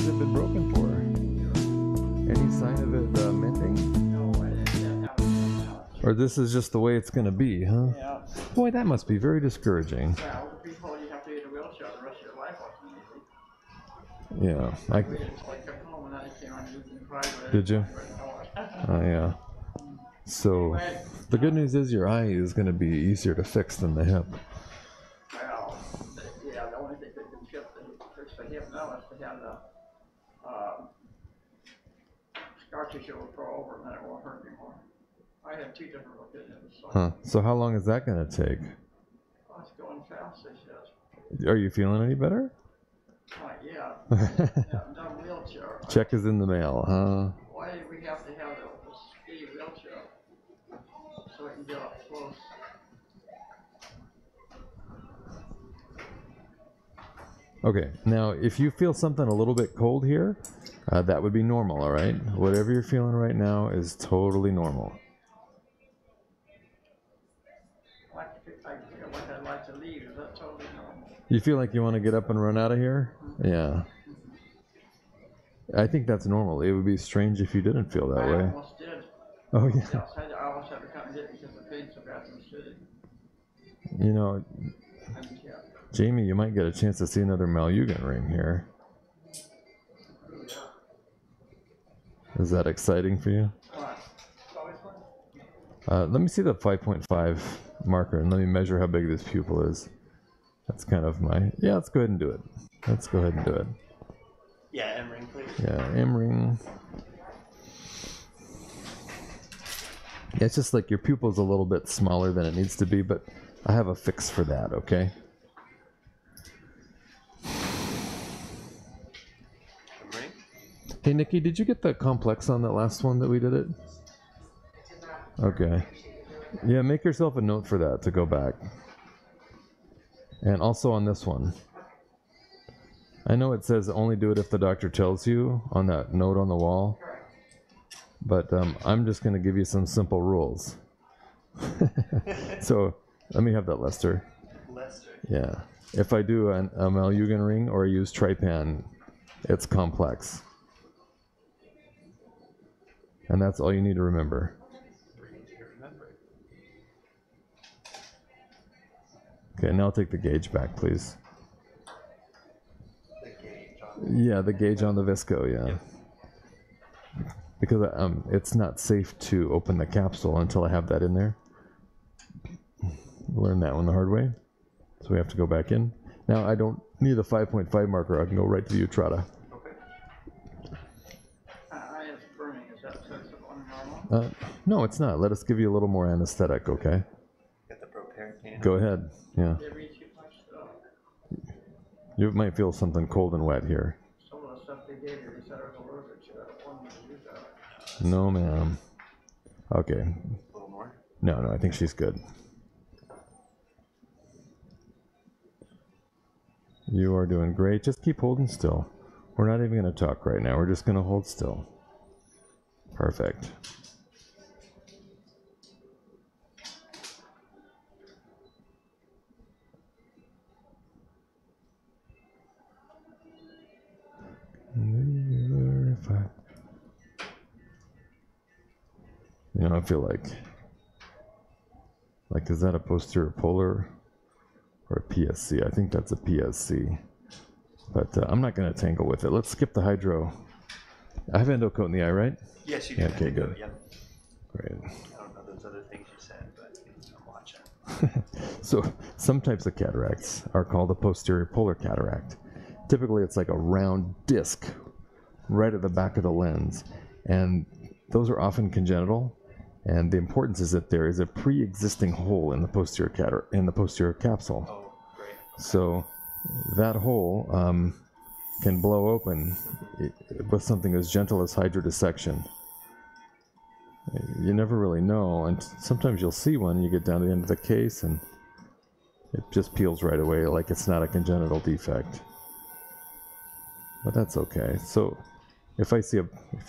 has it been broken for? Any sign of it mending? No, I didn't have it. Or this is just the way it's going to be, huh? Yeah. Boy, that must be very discouraging. Well, the people you have to be in a wheelchair the rest of your life wasn't easy. Yeah. I waited until I came home and then I came on using private. Did you? Yeah. So, the good news is your eye is going to be easier to fix than the hip. Well, yeah, the only thing they can fix the hip now is to have the scar tissue will grow over and then it won't hurt anymore. I had 2 different opinions. So. Huh. So how long is that going to take? Oh, it's going fast, they said. Are you feeling any better? Yeah. No wheelchair. Check is in the mail, huh? Why do we have to have the ski wheelchair so we can get up close? Okay, now if you feel something a little bit cold here, that would be normal, all right? Whatever you're feeling right now is totally normal. I feel like I'd like to leave. Is that totally normal? You feel like you want to get up and run out of here? Yeah. I think that's normal. It would be strange if you didn't feel that way. I almost did. Oh, yeah. Yes, I almost had to come and get it because the pain's so bad in the city. You know, Yeah. Jamie, you might get a chance to see another Malugan ring here. Is that exciting for you? What? Let me see the 5.5 marker and let me measure how big this pupil is. That's kind of my... Yeah, let's go ahead and do it. Let's go ahead and do it. Yeah, M-ring, please. Yeah, M-ring. Yeah, it's just like your pupil's a little bit smaller than it needs to be, but I have a fix for that, okay? M-ring? Hey, Nikki, did you get the complex on that last one that we did it? Okay. Yeah, make yourself a note for that to go back. And also on this one. I know it says only do it if the doctor tells you on that note on the wall. But I'm just going to give you some simple rules. So let me have that, Lester. Lester. Yeah. If I do a Malugan ring or I use Trypan, it's complex. And that's all you need to remember. Okay, now take the gauge back, please. The gauge on Yeah, the gauge on the Visco, yeah. Yep. Because it's not safe to open the capsule until I have that in there. Learned that one the hard way. So we have to go back in. Now I don't need the 5.5 marker. I can go right to the Utrata. Okay. Eye is burning. Is that sensible and normal? No, it's not. Let us give you a little more anesthetic, okay? Get the propane. Go ahead. Yeah. Did we too much stuff? You might feel something cold and wet here. Some of the stuff they gave you, they said I was allergic to. I wanted to use that. No, ma'am. Okay. A little more? No, I think she's good. You are doing great. Just keep holding still. We're not even going to talk right now. We're just going to hold still. Perfect. You know, I feel like, is that a posterior polar or a PSC? I think that's a PSC, but I'm not going to tangle with it. Let's skip the hydro. I have endocoat in the eye, right? Yes, you do. Yeah, okay, good. Yep. Great. I don't know those other things you said, but I'm watching. So some types of cataracts are called a posterior polar cataract. Typically, it's like a round disc right at the back of the lens, and those are often congenital. And the importance is that there is a pre-existing hole in the posterior capsule. Oh, great. So that hole can blow open with something as gentle as hydrodissection. You never really know, and sometimes you'll see one, you get down to the end of the case, and it just peels right away like it's not a congenital defect. But that's okay. So if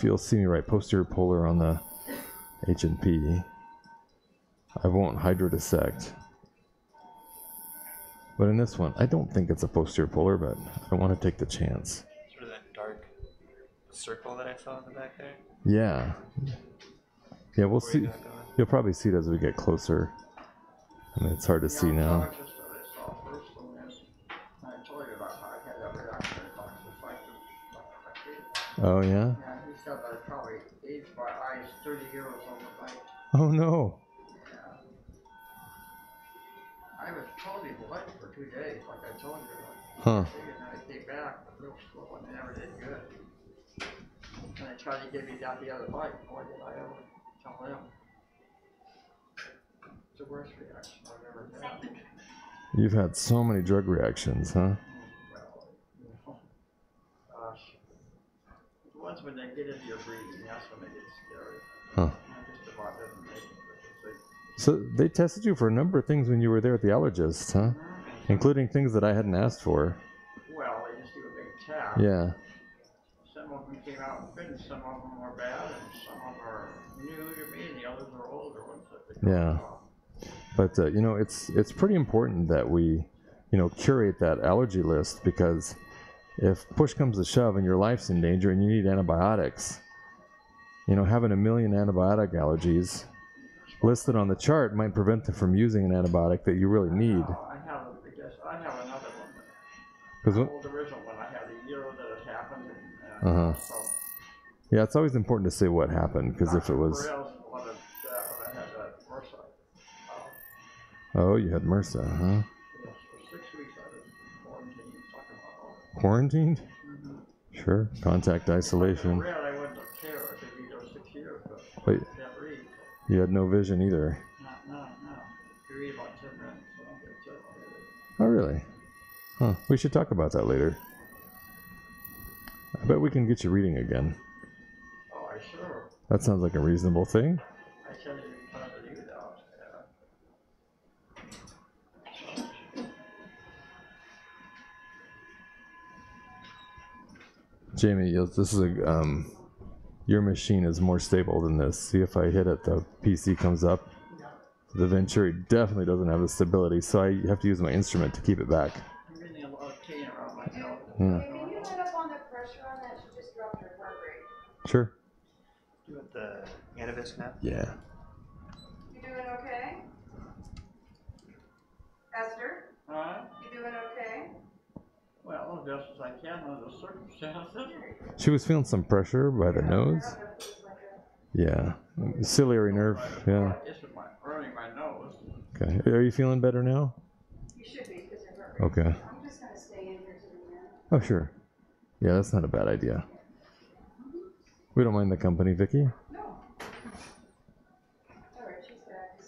you'll see me write posterior polar on the H&P, I won't hydrodissect. But in this one, I don't think it's a posterior polar, but I don't want to take the chance. Sort of that dark circle that I saw in the back there? Yeah. Yeah, we'll Where you see. got going? You'll probably see it as we get closer. I mean, it's hard to see now. I just saw first one is, I told you about how I had that reaction to toxic. Oh, yeah? Yeah, he said that I probably aged my eyes 30 years on the bike. Oh, no. Yeah. I was totally blind for 2 days, like I told you. Huh. And then I came back real slow and they never did good. And I tried to get me down the other bike. Boy, did I ever tell them. It's the worst reaction I've ever had. You've had so many drug reactions, huh? Well, you know, gosh. The ones when they get into your breathing, that's when they get scary. Huh. I just about didn't make it. So they tested you for a number of things when you were there at the allergist, huh? Including things that I hadn't asked for. Well, they just do a big tap. Yeah. Some of them came out good, and some of them are bad, and some of them are new to me, and the others are older ones that they come Yeah. off. But you know, it's pretty important that we, you know, curate that allergy list, because if push comes to shove and your life's in danger and you need antibiotics, you know, having a million antibiotic allergies listed on the chart might prevent them from using an antibiotic that you really need. I have another one. Because The old original one, I had a year that it happened, and so yeah, it's always important to say what happened, because if it was, When I had that MRSA. oh, you had MRSA, huh? Yes, for 6 weeks I was quarantined, talking about Quarantined? Sure. Contact isolation. Real, I wouldn't have cared. I could read those 6 years, but Wait. I can't read. You had no vision either. No. You read about 10 minutes, so I don't get to it. Oh, really? Huh. We should talk about that later. I bet we can get you reading again. Oh, I sure. That sounds like a reasonable thing. I tell you, it's fun to do that. Jamie, this is a your machine is more stable than this. See, if I hit it, the PC comes up. The Venturi definitely doesn't have the stability, so I have to use my instrument to keep it back. I'm getting a lot of pain around my nose. Yeah. Can you let up on the pressure on that? She just dropped her heart rate. Sure. You want the Antivis now? Yeah. You doing okay? Esther, Huh? you doing okay? Well, as best as I can under the circumstances. She was feeling some pressure by the nose. Yeah. Ciliary nerve. Yeah. It's burning my nose. Okay. Are you feeling better now? You should be because your heart rate. Okay. I'm just going to stay in here to the end. Oh, sure. Yeah, that's not a bad idea. We don't mind the company, Vicky. No. All right, she's back.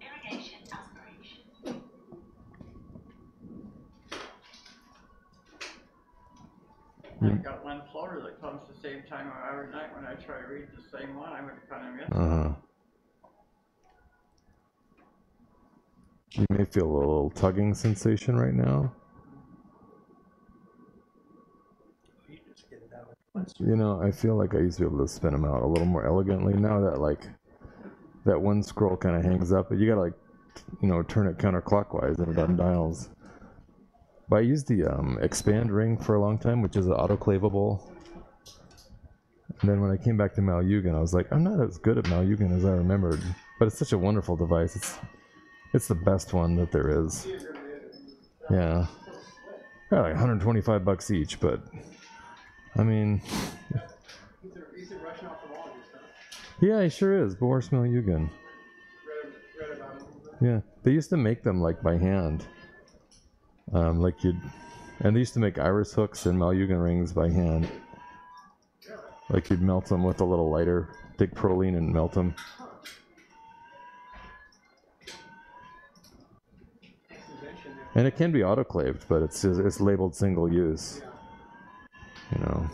Irrigation aspiration. I've got one floater that comes the same time every night. When I try to read the same one, I would kind of miss it. You may feel a little tugging sensation right now. You just get it out with You know, I feel like I used to be able to spin them out a little more elegantly. Now that, like, that one scroll kind of hangs up, but you gotta, like, you know, turn it counterclockwise and it undials. But I used the expand ring for a long time, which is an autoclavable. And then when I came back to Malyugan, I was like, I'm not as good at Malyugan as I remembered. But it's such a wonderful device. It's the best one that there is. Yeah. Yeah, like $125 each, but I mean, He's rushing off the wall, huh? yeah, he sure is. Boris Malyugan. Read about him. Yeah, they used to make them like by hand. And they used to make iris hooks and Malyugan rings by hand. Like you'd melt them with a little lighter, take proline and melt them. And it can be autoclaved, but it's labeled single use. You know,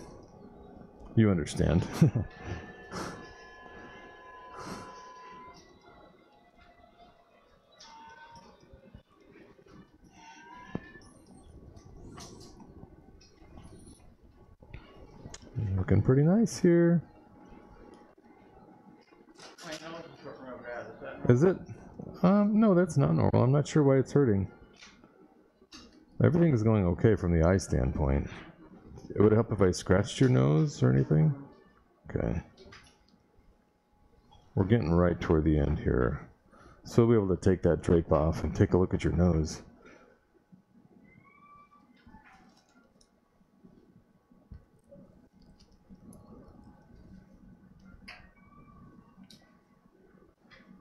you understand. Looking pretty nice here. My nose is hurting real bad. side, is that? Is it? No, that's not normal. I'm not sure why it's hurting. Everything is going okay from the eye standpoint. It would help if I scratched your nose or anything? Okay. We're getting right toward the end here. So we'll be able to take that drape off and take a look at your nose.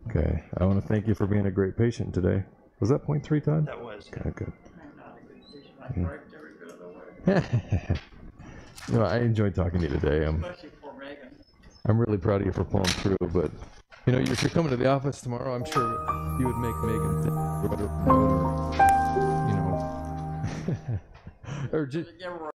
Okay, I want to thank you for being a great patient today. Was that 0.3, Todd? That was. Okay, good. I'm not a good patient. I griped every bit of the way. No, I enjoyed talking to you today. Especially for Megan. I'm really proud of you for pulling through, but you know, if you're coming to the office tomorrow, I'm sure you would make Megan think, or you know, or just, Give her